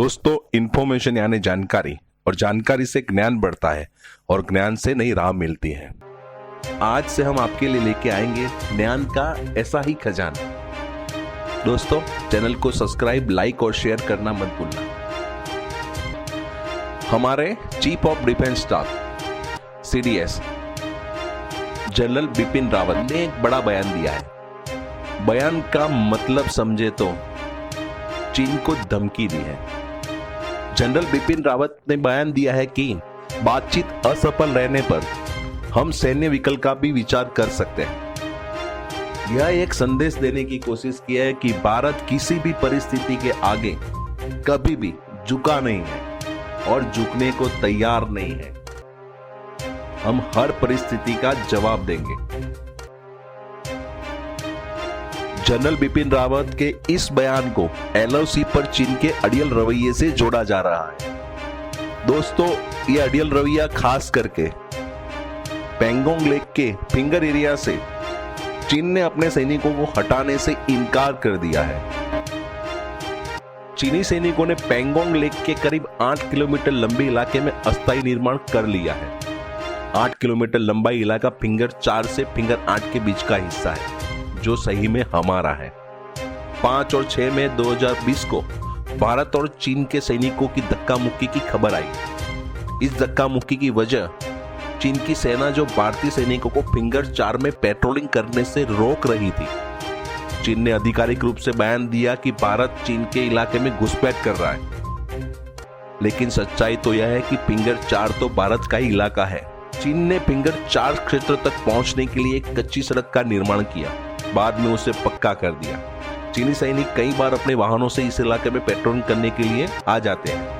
दोस्तों, इंफॉर्मेशन यानी जानकारी, और जानकारी से ज्ञान बढ़ता है और ज्ञान से नई राह मिलती है। आज से हम आपके लिए लेके आएंगे ज्ञान का ऐसा ही खजाना। दोस्तों, चैनल को सब्सक्राइब, लाइक और शेयर करना मत भूलना। हमारे chief of defence staff CDS general Bipin Rawat ने एक बड़ा बयान दिया है। बयान का मतलब समझे तो चीन को धमकी दी है। जनरल बिपिन रावत ने बयान दिया है कि बातचीत असफल रहने पर हम सैन्य विकल्प का भी विचार कर सकते हैं। यह एक संदेश देने की कोशिश की है कि भारत किसी भी परिस्थिति के आगे कभी भी झुका नहीं है और झुकने को तैयार नहीं है। हम हर परिस्थिति का जवाब देंगे। जनरल बिपिन रावत के इस बयान को LOC पर चीन के अड़ियल रवैये से जोड़ा जा रहा है। दोस्तों, यह अड़ियल रवैया खास करके पेंगोंग लेक के फिंगर एरिया से चीन ने अपने सैनिकों को हटाने से इनकार कर दिया है। चीनी सैनिकों ने पेंगोंग लेक के करीब 8 किलोमीटर लंबे इलाके में अस्थायी निर्माण कर लिया है। 8 किलोमीटर लंबा इलाका फिंगर 4 से फिंगर 8 के बीच का हिस्सा है, जो सही में हमारा है। 5 और 6 मई 2020 को भारत और चीन के सैनिकों की धक्का मुक्की की खबर आई। इस धक्का मुक्की की वजह चीन की सेना जो भारतीय सैनिकों को फिंगर 4 में पेट्रोलिंग करने से रोक रही थी। चीन ने आधिकारिक रूप से बयान दिया कि भारत चीन के इलाके में घुसपैठ कर रहा है, लेकिन सच्चाई तो यह है कि फिंगर 4 तो भारत का ही इलाका है। चीन ने फिंगर 4 क्षेत्र तक पहुंचने के लिए एक कच्ची सड़क का निर्माण किया, बाद में उसे पक्का कर दिया। चीनी सैनिक कई बार अपने वाहनों से इस इलाके में पेट्रोलिंग करने के लिए आ जाते हैं।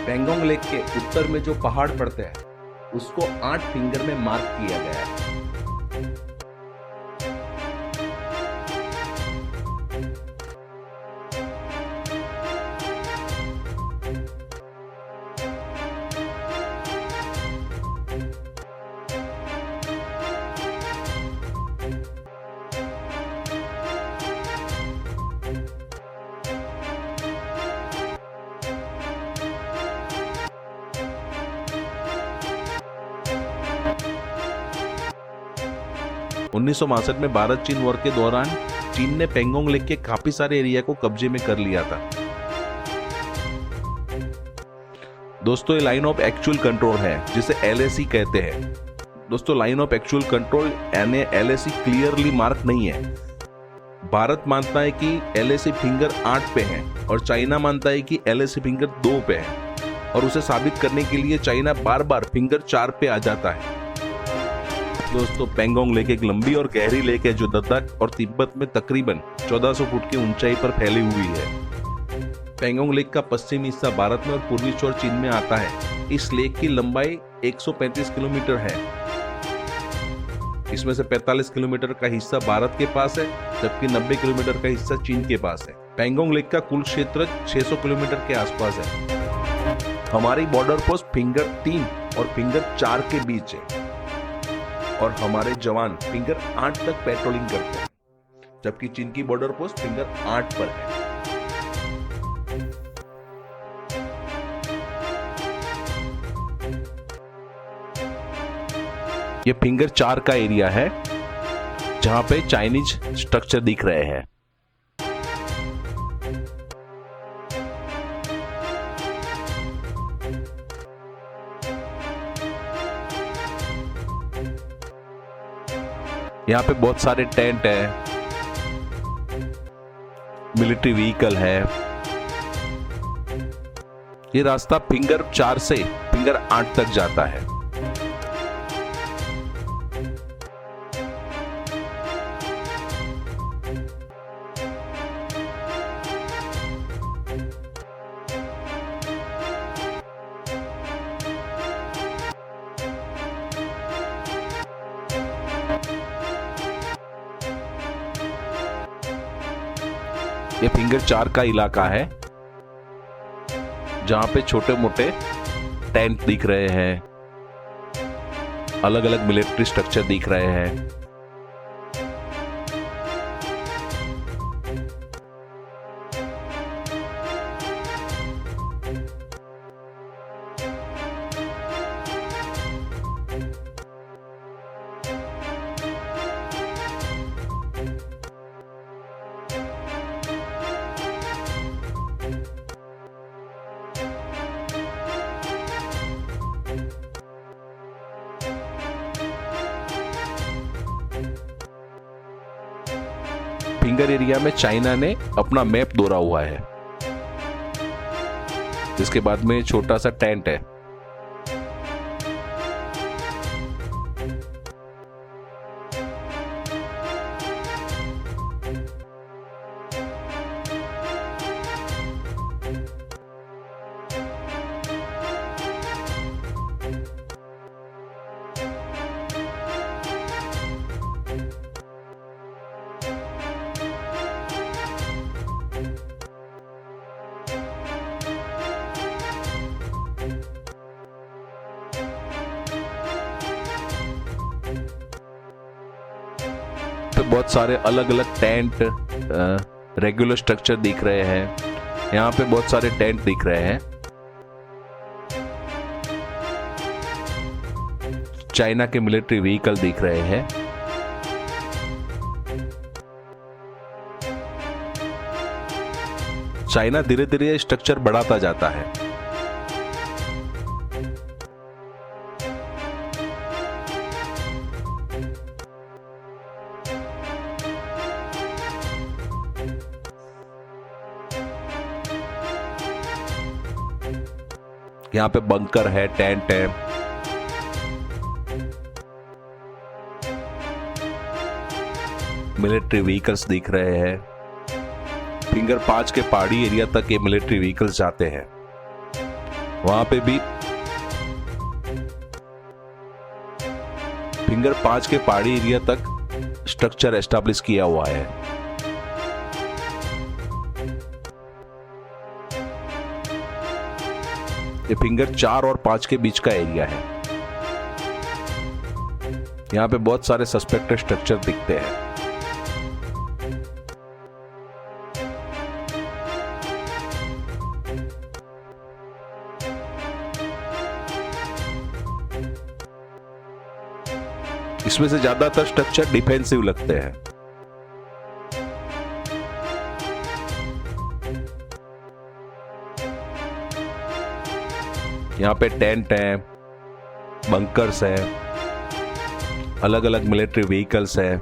पेंगोंग लेक के उत्तर में जो पहाड़ पड़ते हैं, उसको 8 फिंगर में मार्क किया गया है। उन्नीस में भारत चीन वॉर के दौरान चीन ने पेंगोंग लेक के काफी सारे एरिया को कब्जे में कर लिया था। दोस्तों, ये लाइन ऑफ एक्चुअल कंट्रोल है, जिसे LAC कहते हैं। दोस्तों, लाइन ऑफ एक्चुअल कंट्रोल यानी LAC क्लियरली मार्क नहीं है। भारत मानता है कि LAC फिंगर 8 पे है और चाइना मानता है कि LAC फिंगर 2 पे है, और उसे साबित करने के लिए चाइना बार बार फिंगर 4 पे आ जाता है। दोस्तों पेंगोंग लेक एक लंबी और गहरी लेक है जो लद्दाख और तिब्बत में तकरीबन 1400 फुट की ऊंचाई पर फैली हुई है। पेंगोंग लेक का पश्चिमी हिस्सा भारत में और पूर्वी छोर चीन में आता है। इस लेक की लंबाई 135 किलोमीटर है। इसमें से 45 किलोमीटर का हिस्सा भारत के पास है, जबकि 90 किलोमीटर का हिस्सा चीन के पास है। पेंगोंग लेक का कुल क्षेत्र 600 किलोमीटर के आसपास है। हमारी बॉर्डर पोस्ट फिंगर 3 और फिंगर 4 के बीच है और हमारे जवान फिंगर 8 तक पेट्रोलिंग करते हैं, जबकि चीन की बॉर्डर पोस्ट फिंगर 8 पर है। ये फिंगर 4 का एरिया है जहां पे चाइनीज स्ट्रक्चर दिख रहे हैं। यहाँ पे बहुत सारे टेंट है, मिलिट्री व्हीकल है। ये रास्ता फिंगर 4 से फिंगर 8 तक जाता है। ये फिंगर 4 का इलाका है जहां पे छोटे मोटे टेंट दिख रहे हैं, अलग अलग मिलिट्री स्ट्रक्चर दिख रहे हैं। फिंगर एरिया में चाइना ने अपना मैप दौरा हुआ है। इसके बाद में छोटा सा टेंट है। पे बहुत सारे अलग अलग टेंट, रेगुलर स्ट्रक्चर दिख रहे हैं। यहाँ पे बहुत सारे टेंट दिख रहे हैं। चाइना के मिलिट्री व्हीकल दिख रहे हैं। चाइना धीरे धीरे स्ट्रक्चर बढ़ाता जाता है। यहाँ पे बंकर है, टेंट है। मिलिट्री व्हीकल्स दिख रहे हैं। फिंगर 5 के पहाड़ी एरिया तक ये मिलिट्री व्हीकल्स जाते हैं। वहां पे भी फिंगर 5 के पहाड़ी एरिया तक स्ट्रक्चर एस्टैब्लिश किया हुआ है। ये फिंगर 4 और 5 के बीच का एरिया है। यहाँ पे बहुत सारे सस्पेक्टेड स्ट्रक्चर दिखते हैं। इसमें से ज्यादातर स्ट्रक्चर डिफेंसिव लगते हैं। यहाँ पे टेंट है, बंकर्स है, अलग अलग मिलिट्री व्हीकल्स है।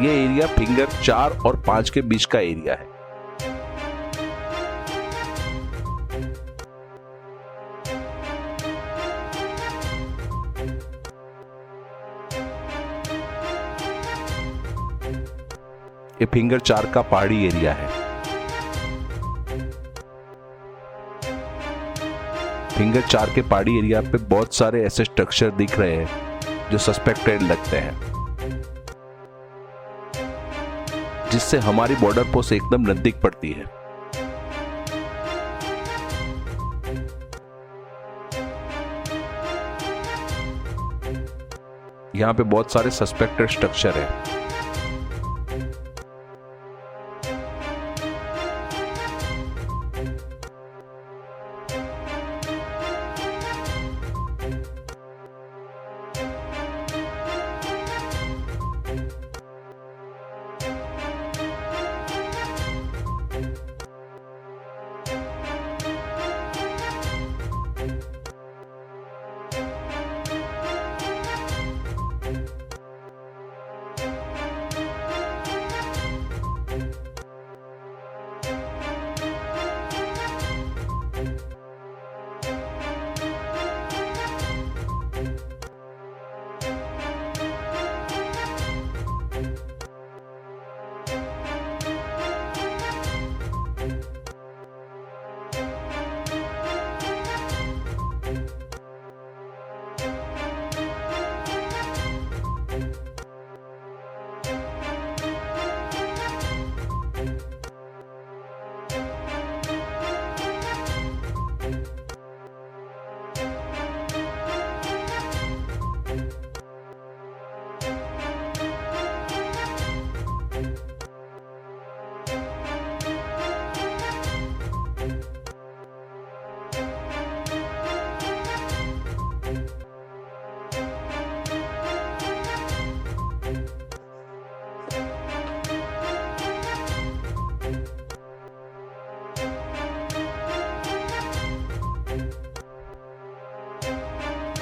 ये एरिया फिंगर 4 और 5 के बीच का एरिया है। ये फिंगर 4 का पहाड़ी एरिया है। फिंगर 4 के पहाड़ी एरिया पे बहुत सारे ऐसे स्ट्रक्चर दिख रहे हैं जो सस्पेक्टेड लगते हैं, जिससे हमारी बॉर्डर पोस्ट एकदम नजदीक पड़ती है। यहां पे बहुत सारे सस्पेक्टेड स्ट्रक्चर है।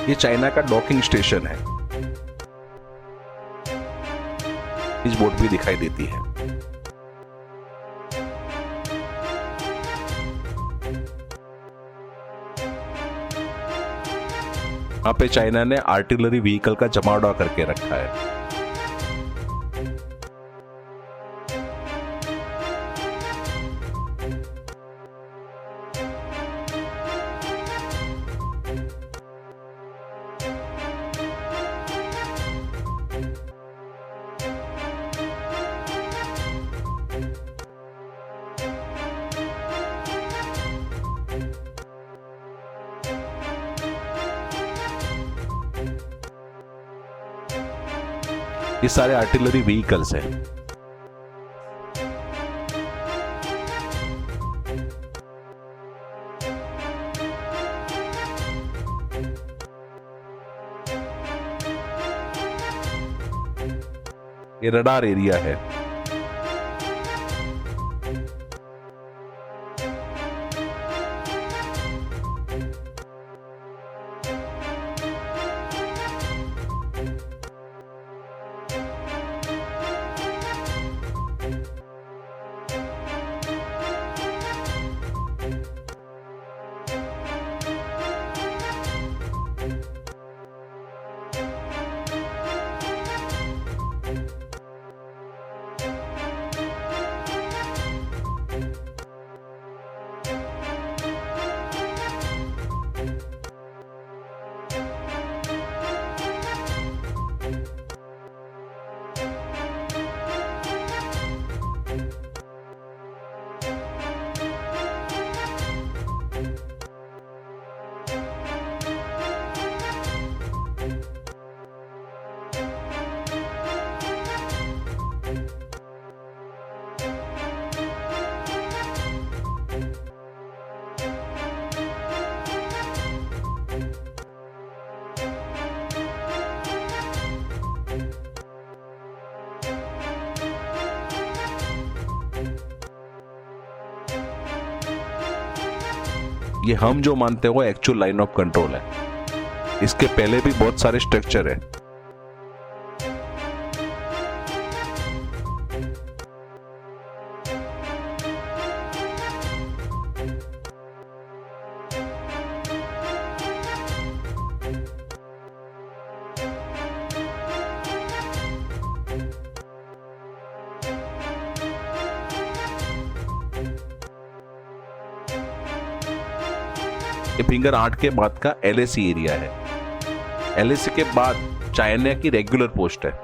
ये चाइना का डॉकिंग स्टेशन है। इस बोट भी दिखाई देती है। यहाँ पे चाइना ने आर्टिलरी व्हीकल का जमावड़ा करके रखा है। ये सारे आर्टिलरी व्हीकल्स हैं। ये रडार एरिया है। ये हम जो मानते हैं वो एक्चुअल लाइन ऑफ कंट्रोल है। इसके पहले भी बहुत सारे स्ट्रक्चर है। ये फिंगर 8 के बाद का LAC एरिया है। LAC के बाद चाइना की रेगुलर पोस्ट है।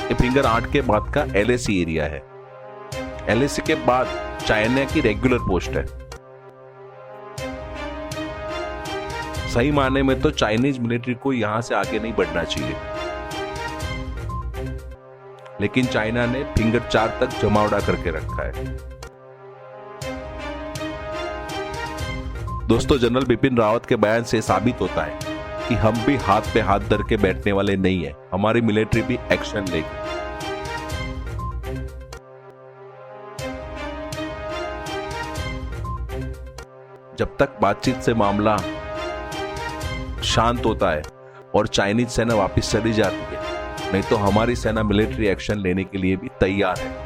ये फिंगर 8 के बाद का LAC एरिया है। LAC के बाद चाइना की रेगुलर पोस्ट है। सही मायने में तो चाइनीज मिलिट्री को यहां से आगे नहीं बढ़ना चाहिए, लेकिन चाइना ने फिंगर 4 तक जमावड़ा करके रखा है। दोस्तों, जनरल बिपिन रावत के बयान से साबित होता है कि हम भी हाथ पे हाथ धर के बैठने वाले नहीं है। हमारी मिलिट्री भी एक्शन लेगी। जब तक बातचीत से मामला शांत होता है और चाइनीज सेना वापस चली जाती है, नहीं तो हमारी सेना मिलिट्री एक्शन लेने के लिए भी तैयार है।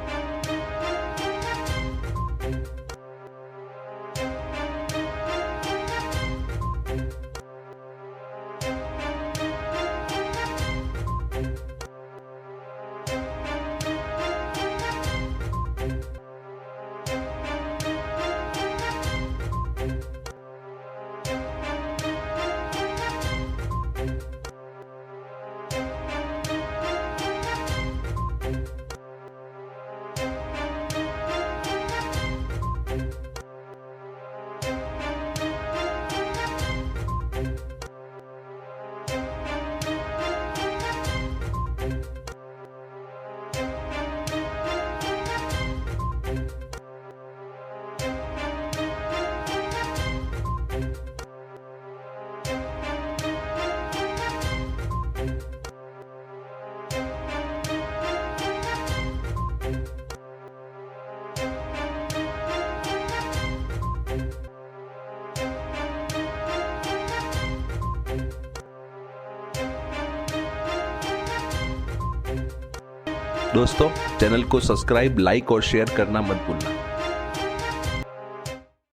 दोस्तों, चैनल को सब्सक्राइब, लाइक और शेयर करना मत भूलना।